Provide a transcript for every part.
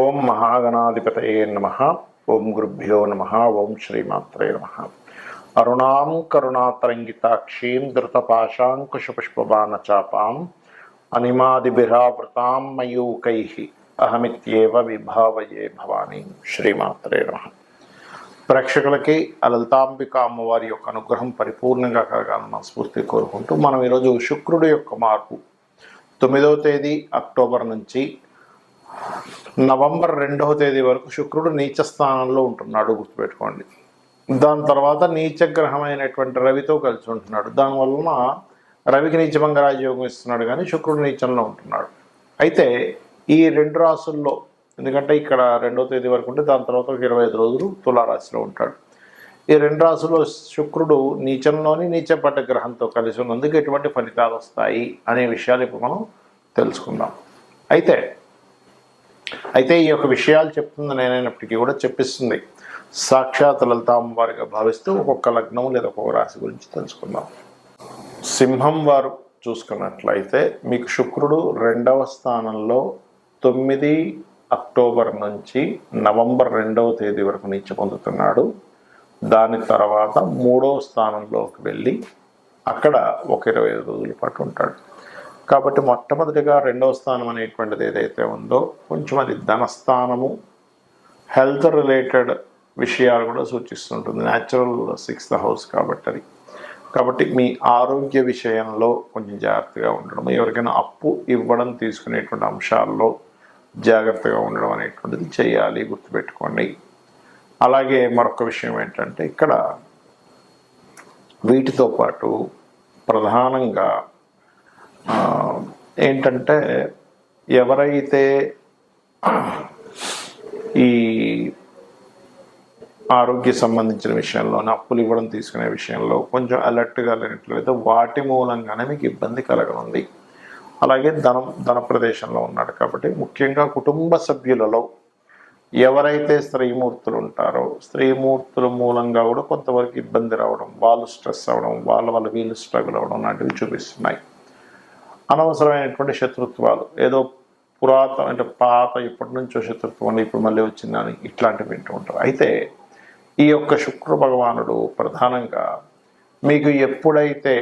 ఓం మహాగణాధిపతయే నమః. ఓం గురుభ్యో నమః. ఓం శ్రీమాత్రే నమః. అరుణాం కరుణాతరంగితాక్షీం ధృతపాశాంకుశపుష్పబాణచాపాం అనిమాదిభిరావృతాం మయూకైః అహమిత్యేవ విభావయే భవానీ. శ్రీమాత్రే నమః. ప్రేక్షకులకి లలితాంబిక అమ్మవారి యొక్క అనుగ్రహం పరిపూర్ణంగా కలగాలని స్ఫూర్తి కోరుకుంటూ మనం ఈరోజు శుక్రుడి యొక్క మార్పు 9వ తేదీ అక్టోబర్ నుంచి నవంబర్ 2వ తేదీ వరకు శుక్రుడు నీచ స్థానంలో ఉంటున్నాడు, గుర్తుపెట్టుకోండి. దాని తర్వాత నీచగ్రహమైనటువంటి రవితో కలిసి ఉంటున్నాడు. దానివలన రవికి నీచభంగ రాజయోగం ఇస్తున్నాడు, కానీ శుక్రుడు నీచంలో ఉంటున్నాడు. అయితే ఈ 2 రాసుల్లో, ఎందుకంటే ఇక్కడ 2వ తేదీ వరకు ఉంటే దాని తర్వాత ఒక 25 రోజులు తులారాశిలో ఉంటాడు. ఈ 2 రాసుల్లో శుక్రుడు నీచంలోని నీచపడ్డ గ్రహంతో కలిసి ఉన్నందుకు ఎటువంటి ఫలితాలు వస్తాయి అనే విషయాలు ఇప్పుడు మనం తెలుసుకుందాం. అయితే ఈ యొక్క విషయాలు చెప్తుంది నేనైనప్పటికీ కూడా చెప్పిస్తుంది సాక్షాత్ లలితాంబవారిగా భావిస్తూ ఒక్కొక్క లగ్నం లేదా ఒక్కొక్క రాశి గురించి తెలుసుకుందాం. సింహం వారు చూసుకున్నట్లయితే మీకు శుక్రుడు 2వ స్థానంలో 9 అక్టోబర్ నుంచి నవంబర్ 2వ తేదీ వరకు నీచ పొందుతున్నాడు. దాని తర్వాత 3వ స్థానంలోకి వెళ్ళి అక్కడ ఒక 25 రోజుల పాటు ఉంటాడు. కాబట్టి మొట్టమొదటిగా 2వ స్థానం అనేటువంటిది ఏదైతే ఉందో కొంచెం అది ధనస్థానము, హెల్త్ రిలేటెడ్ విషయాలు కూడా సూచిస్తుంటుంది. న్యాచురల్ 6th హౌస్ కాబట్టి మీ ఆరోగ్య విషయంలో కొంచెం జాగ్రత్తగా ఉండడం, ఎవరికైనా అప్పు ఇవ్వడం తీసుకునేటువంటి అంశాల్లో జాగ్రత్తగా ఉండడం అనేటువంటిది చేయాలి, గుర్తుపెట్టుకోండి. అలాగే మరొక విషయం ఏంటంటే ఇక్కడ వీటితో పాటు ప్రధానంగా ఏంటంటే ఎవరైతే ఈ ఆరోగ్య సంబంధించిన విషయంలోనే అప్పులు ఇవ్వడం తీసుకునే విషయంలో కొంచెం అలర్ట్గా లేనట్లయితే వాటి మూలంగానే మీకు ఇబ్బంది కలగనుంది. అలాగే ధన ప్రదేశంలో ఉన్నాడు కాబట్టి ముఖ్యంగా కుటుంబ సభ్యులలో ఎవరైతే స్త్రీమూర్తులు ఉంటారో స్త్రీమూర్తుల మూలంగా కూడా కొంతవరకు ఇబ్బంది రావడం, వాళ్ళు స్ట్రెస్ అవ్వడం, వాళ్ళ వీళ్ళు స్ట్రగుల్ అవ్వడం లాంటివి చూపిస్తున్నాయి. అనవసరమైనటువంటి శత్రుత్వాలు, ఏదో పాత ఇప్పటి నుంచో శత్రుత్వం ఇప్పుడు మళ్ళీ వచ్చిందని ఇట్లాంటివి వింటూ ఉంటారు. అయితే ఈ యొక్క శుక్ర భగవానుడు ప్రధానంగా మీకు ఎప్పుడైతే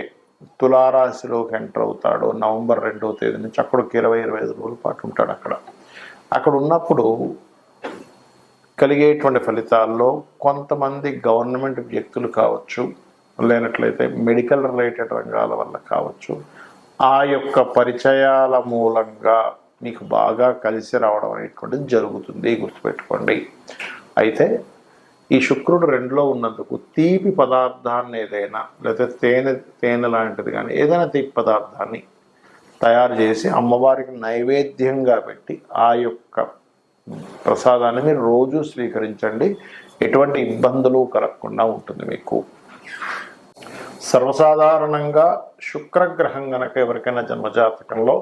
తులారాశిలోకి ఎంటర్ అవుతాడో నవంబర్ 2వ తేదీ నుంచి అక్కడ 20-25 రోజుల పాటు ఉంటాడు. అక్కడ ఉన్నప్పుడు కలిగేటువంటి ఫలితాల్లో కొంతమంది గవర్నమెంట్ వ్యక్తులు కావచ్చు, లేనట్లయితే మెడికల్ రిలేటెడ్ రంగాల వల్ల కావచ్చు, ఆ యొక్క పరిచయాల మూలంగా మీకు బాగా కలిసి రావడం అనేటువంటిది జరుగుతుంది, గుర్తుపెట్టుకోండి. అయితే ఈ శుక్రుడు 2లో ఉన్నందుకు తీపి పదార్థాన్ని ఏదైనా, లేకపోతే తేనె లాంటిది కానీ ఏదైనా తీపి పదార్థాన్ని తయారు చేసి అమ్మవారికి నైవేద్యంగా పెట్టి ఆ యొక్క ప్రసాదాన్ని మీరు రోజు స్వీకరించండి. ఎటువంటి ఇబ్బందులు కలగకుండా ఉంటుంది మీకు. సర్వసాధారణంగా శుక్రగ్రహం గనక ఎవరికైనా జన్మజాతకంలో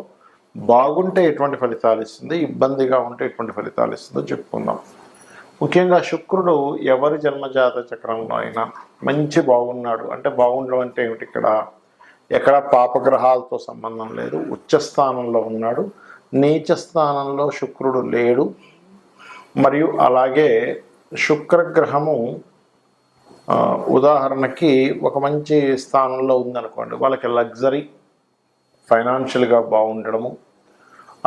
బాగుంటే ఎటువంటి ఫలితాలు ఇస్తుంది, ఇబ్బందిగా ఉంటే ఎటువంటి ఫలితాలు ఇస్తుందో చెప్పుకుందాం. ముఖ్యంగా శుక్రుడు ఎవరి జన్మజాత చక్రంలో అయినా మంచి బాగున్నాడు అంటే, బాగుండడం అంటే ఏమిటి, ఎక్కడ పాపగ్రహాలతో సంబంధం లేదు, ఉచ్చ స్థానంలో ఉన్నాడు, నీచ స్థానంలో శుక్రుడు లేడు. మరియు అలాగే శుక్రగ్రహము ఉదాహరణకి ఒక మంచి స్థానంలో ఉందనుకోండి, వాళ్ళకి లగ్జరీ, ఫైనాన్షియల్గా బాగుండడము,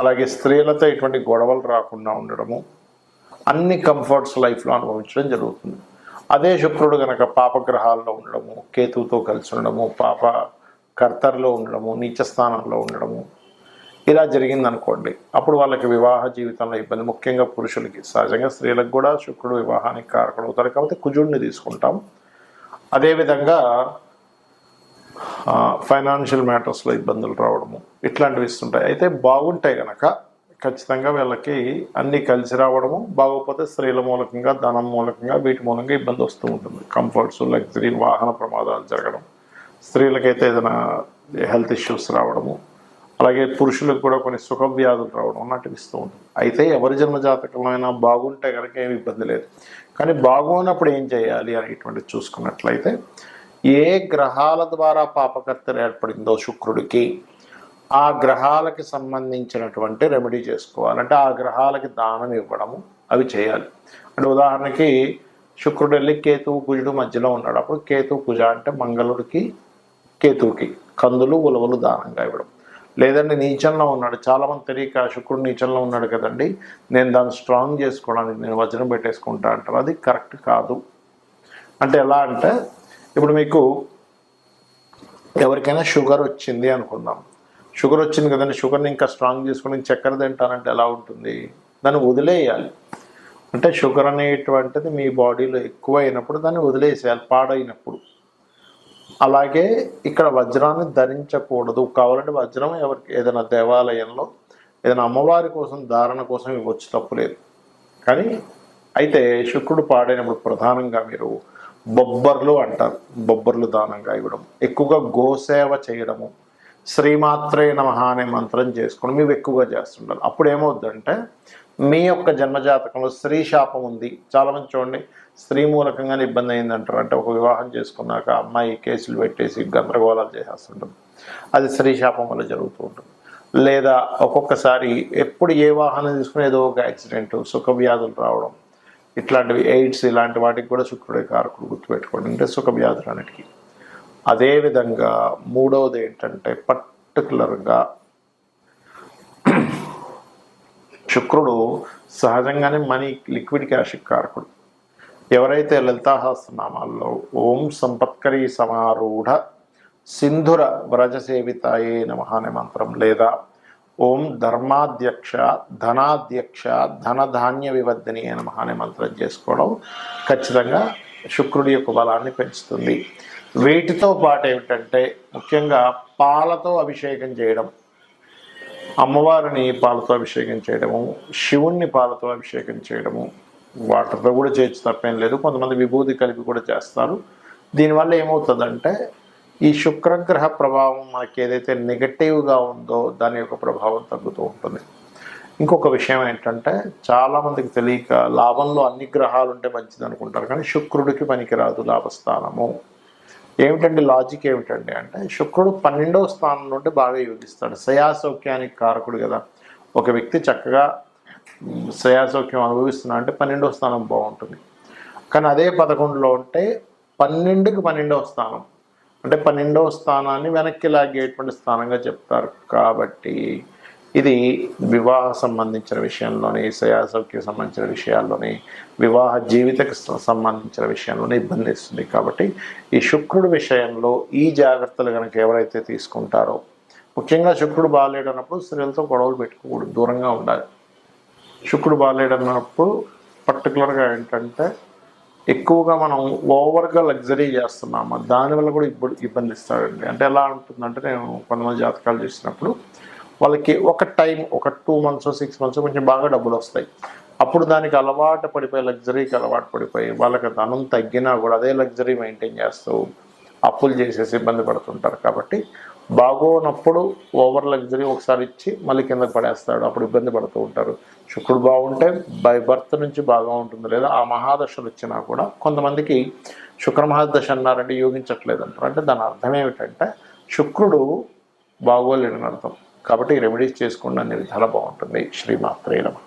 అలాగే స్త్రీలతో ఎటువంటి గొడవలు రాకుండా ఉండడము, అన్ని కంఫర్ట్స్ లైఫ్లో అనుభవించడం జరుగుతుంది. అదే శుక్రుడు కనుక పాపగ్రహాల్లో ఉండడము, కేతువుతో కలిసి ఉండడము, పాప కర్తరిలో ఉండడము, నీచ స్థానంలో ఉండడము, ఇలా జరిగిందనుకోండి, అప్పుడు వాళ్ళకి వివాహ జీవితంలో ఇబ్బంది. ముఖ్యంగా పురుషులకి, సహజంగా స్త్రీలకు కూడా శుక్రుడు వివాహానికి కారకుడు అవుతారు కాబట్టి కుజుడిని తీసుకుంటాం. అదేవిధంగా ఫైనాన్షియల్ మ్యాటర్స్లో ఇబ్బందులు రావడము ఇట్లాంటివి ఇస్తుంటాయి. అయితే బాగుంటాయి కనుక ఖచ్చితంగా వీళ్ళకి అన్నీ కలిసి రావడము, బాగోకపోతే స్త్రీల మూలకంగా, ధనం మూలకంగా, వీటి మూలంగా ఇబ్బంది వస్తూ ఉంటుంది. కంఫర్ట్స్, లగ్జరీ, వాహన ప్రమాదాలు జరగడం, స్త్రీలకైతే ఏదైనా హెల్త్ ఇష్యూస్ రావడము, అలాగే పురుషులకు కూడా కొన్ని సుఖ వ్యాధులు రావడం లాంటివి ఇస్తూ ఉంటుంది. అయితే ఎవరి జన్మజాతకంలో అయినా బాగుంటే కనుక ఏమి ఇబ్బంది లేదు. కానీ బాగున్నప్పుడు ఏం చేయాలి అనేటువంటిది చూసుకున్నట్లయితే, ఏ గ్రహాల ద్వారా పాపకర్తలు ఏర్పడిందో శుక్రుడికి ఆ గ్రహాలకి సంబంధించినటువంటి రెమెడీ చేసుకోవాలి. అంటే ఆ గ్రహాలకి దానం ఇవ్వడము అవి చేయాలి. అంటే ఉదాహరణకి శుక్రుడు వెళ్ళి కేతువు కుజుడు మధ్యలో ఉన్నాడు. అప్పుడు కేతువు కుజ అంటే మంగళుడికి కేతువుకి కందులు ఉలవలు దానంగా ఇవ్వడం. లేదంటే నీచంలో ఉన్నాడు, చాలామంది తెలియక శుక్రుడు నీచంలో ఉన్నాడు కదండి, నేను దాన్ని స్ట్రాంగ్ చేసుకోవడానికి నేను వజ్రం పెట్టేసుకుంటా అంటారు. అది కరెక్ట్ కాదు. అంటే ఎలా అంటే ఇప్పుడు మీకు ఎవరికైనా షుగర్ వచ్చింది అనుకుందాం, షుగర్ వచ్చింది కదండి, షుగర్ని ఇంకా స్ట్రాంగ్ చేసుకుని చక్కెర తింటానంటే ఎలా ఉంటుంది? దాన్ని వదిలేయాలి. అంటే షుగర్ అనేటువంటిది మీ బాడీలో ఎక్కువ అయినప్పుడు దాన్ని వదిలేసేయాలి, పాడైనప్పుడు. అలాగే ఇక్కడ వజ్రాన్ని ధరించకూడదు. కావాలంటే వజ్రం ఎవరికి ఏదైనా దేవాలయంలో ఏదైనా అమ్మవారి కోసం ధారణ కోసం ఇవ్వచ్చు, తప్పులేదు. కానీ అయితే శుక్రుడు పాడైనప్పుడు ప్రధానంగా మీరు బొబ్బర్లు అంటారు, బొబ్బర్లు దానంగా ఇవ్వడం, ఎక్కువగా గోసేవ చేయడము, శ్రీమాత్రే నమః అనే మంత్రం చేసుకోవడం మీరు ఎక్కువగా చేస్తుంటారు. అప్పుడు ఏమవుద్దంటే మీ యొక్క జన్మజాతకంలో స్త్రీ శాపం ఉంది. చాలామంది చూడండి స్త్రీ మూలకంగానే ఇబ్బంది అయిందంటారు. అంటే ఒక వివాహం చేసుకున్నాక అమ్మాయి కేసులు పెట్టేసి గందరగోళాలు చేసేస్తుంటుంది, అది స్త్రీ శాపం వల్ల జరుగుతూ ఉంటుంది. లేదా ఒక్కొక్కసారి ఎప్పుడు ఏ వాహనం తీసుకుని ఏదో ఒక యాక్సిడెంట్, సుఖ వ్యాధులు రావడం, ఇట్లాంటివి ఎయిడ్స్ ఇలాంటి వాటికి కూడా శుక్రుడే కారకుడు, గుర్తుపెట్టుకోండి. అంటే సుఖ వ్యాధులు అన్నిటికీ. అదేవిధంగా మూడవది ఏంటంటే పర్టికులర్గా శుక్రుడు సహజంగానే మనీ లిక్విడ్ క్యాష్ కారకుడు. ఎవరైతే లలితాసహస్రనామాల్లో ఓం సంపత్కరీ సమారూఢ సింధుర వ్రజసేవితాయే నమః అనే మంత్రం, లేదా ఓం ధర్మాధ్యక్ష ధనాధ్యక్ష ధనధాన్య వివర్ధిని నమః అనే మంత్రం చేసుకోవడం ఖచ్చితంగా శుక్రుడి యొక్క బలాన్ని పెంచుతుంది. వీటితో పాటు ఏమిటంటే ముఖ్యంగా పాలతో అభిషేకం చేయడం, అమ్మవారిని పాలతో అభిషేకం చేయడము, శివుణ్ణి పాలతో అభిషేకం చేయడము, వాటర్తో కూడా చేయొచ్చు, తప్పేం లేదు. కొంతమంది విభూతి కలిపి కూడా చేస్తారు. దీనివల్ల ఏమవుతుందంటే ఈ శుక్రగ్రహ ప్రభావం మనకి ఏదైతే నెగటివ్గా ఉందో దాని యొక్క ప్రభావం తగ్గుతూ ఉంటుంది. ఇంకొక విషయం ఏంటంటే చాలామందికి తెలియక లాభంలో అన్ని గ్రహాలు ఉంటే మంచిది అనుకుంటారు, కానీ శుక్రుడికి పనికిరాదు లాభస్థానము. ఏమిటండి లాజిక్ ఏమిటండి అంటే శుక్రుడు 12వ స్థానం నుండి బాగా యోగిస్తాడు. శయాసౌఖ్యానికి కారకుడు కదా. ఒక వ్యక్తి చక్కగా శయాసౌఖ్యం అనుభవిస్తున్నా అంటే 12వ స్థానం బాగుంటుంది. కానీ అదే 11లో ఉంటే 12కి 12వ స్థానం అంటే 12వ స్థానాన్ని వెనక్కి లాగేటువంటి స్థానంగా చెప్తారు. కాబట్టి ఇది వివాహ సంబంధించిన విషయంలోని, శయాసౌఖ్యం సంబంధించిన విషయాల్లోని, వివాహ జీవితకు సంబంధించిన విషయంలోనే ఇబ్బంది ఇస్తుంది. కాబట్టి ఈ శుక్రుడు విషయంలో ఈ జాగ్రత్తలు కనుక ఎవరైతే తీసుకుంటారో, ముఖ్యంగా శుక్రుడు బాగాలేడు అన్నప్పుడు స్త్రీలతో గొడవలు పెట్టుకోకూడదు, దూరంగా ఉండాలి. శుక్రుడు బాగాలేడు అన్నప్పుడు పర్టికులర్గా ఏంటంటే ఎక్కువగా మనం ఓవర్గా లగ్జరీ చేస్తున్నాము, దానివల్ల కూడా ఇబ్బంది ఇస్తాడండి. అంటే ఎలా ఉంటుందంటే నేను కొంతమంది జాతకాలు చేసినప్పుడు వాళ్ళకి ఒక టైం, ఒక 2 months 6 months కొంచెం బాగా డబ్బులు వస్తాయి. అప్పుడు దానికి అలవాటు పడిపోయి, లగ్జరీకి అలవాటు పడిపోయి వాళ్ళకి ధనం తగ్గినా కూడా అదే లగ్జరీ మెయింటైన్ చేస్తూ అప్పులు చేసేసి ఇబ్బంది పడుతుంటారు. కాబట్టి బాగోనప్పుడు ఓవర్ లగ్జరీ ఒకసారి ఇచ్చి మళ్ళీ కిందకి పడేస్తాడు, అప్పుడు ఇబ్బంది పడుతూ ఉంటారు. శుక్రుడు బాగుంటే బై బర్త్ నుంచి బాగా ఉంటుంది. లేదా ఆ మహాదశలు వచ్చినా కూడా కొంతమందికి శుక్ర మహాదశ అన్నారంటే యోగించట్లేదు అంటారు. అంటే దాని అర్థం ఏమిటంటే శుక్రుడు బాగోలేడని అర్థం. కాబట్టి రెమెడీస్ చేసుకోండి, అన్ని విధాలా బాగుంటుంది. శ్రీమాత్రే నమః.